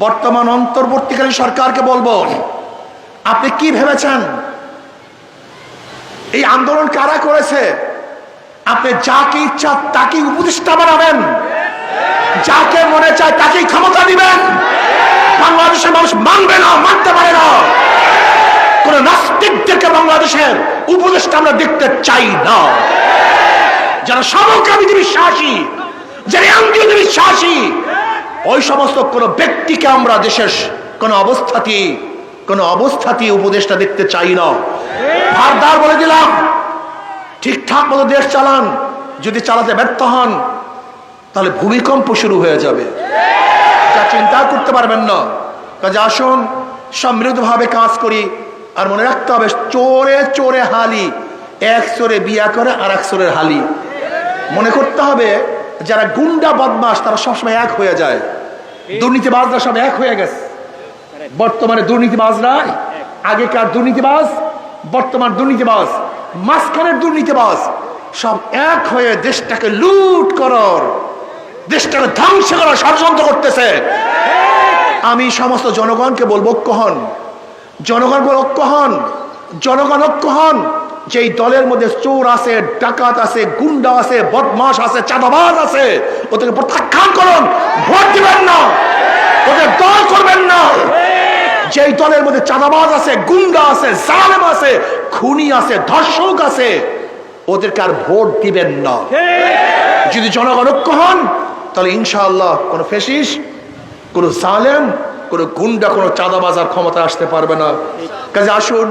বর্তমান অন্তর্বর্তীকালীন সরকারকে বলবো, আপনি কি ভেবেছেন এই আন্দোলন কারা করেছে? আপনি যাকে ইচ্ছা তাকে উপদেষ্টা বানাবেন, যাকে মনে চায় তাকেই ক্ষমতা দিবেন। বাংলাদেশের মানুষ মানবে না, মানতে পারে না। কোন নাস্তিকদেরকে বাংলাদেশের উপদেষ্টা আমরা দেখতে চাই না। যারা সমকামীতে বিশ্বাসী, যারা আঙ্গিকে বিশ্বাসী, ওই সমস্ত কোন ব্যক্তিকে আমরা দেশের কোন অবস্থাতেই উপদেষ্টা দেখতে চাই না। ভারদার বলে দিলাম, ঠিকঠাক মতো দেশ চালান। যদি চালাতে ব্যর্থ হন তাহলে ভূমিকম্প শুরু হয়ে যাবে, যা চিন্তা করতে পারবেন না। কাজে আসুন সমৃদ্ধভাবে কাজ করি। আর মনে রাখতে হবে, চোরে চোরে হালি, এক চোরে বিয়া করে আর এক চোরের হালি। মনে করতে হবে যারা গুন্ডা বদমাস তারা সবসময় এক হয়ে যায়। দুর্নীতিবাজরা সব এক হয়ে গেছে। বর্তমানে দুর্নীতিবাজরা, আগেকার দুর্নীতিবাজ, বর্তমান দুর্নীতিবাজ, মাঝখানের দুর্নীতিবাজ সব এক হয়ে দেশটাকে লুট করার, দেশটাকে ধ্বংস করার ষড়যন্ত্র করতেছে। আমি সমস্ত জনগণকে বলবো, ঐক্য হন। জনগণ বল, ঐক্য হন। জনগণ ঐক্য হন। যেই দলের মধ্যে চোর আছে, ডাকাত আছে, গুন্ডা আছে, বদমাশ আছে, চাঁদাবাজ আছে, ওদেরকে প্রত্যাখ্যান করুন। ভোট দিবেন না, ওদের দল করবেন না। যেই দলের মধ্যে চাঁদাবাজ আছে, গুন্ডা আছে, জালেম আছে, খুনি আছে, ধর্ষক আছে, ওদেরকে আর ভোট দিবেন না। যদি জনগণ ঐক্য হন তাহলে ইনশাআল্লাহ কোন ফ্যাসিস্ট, কোন জালেম, কোন গুন্ডা, কোন চাঁদাবাজ আর ক্ষমতা আসতে পারবে না। কাজে আসুন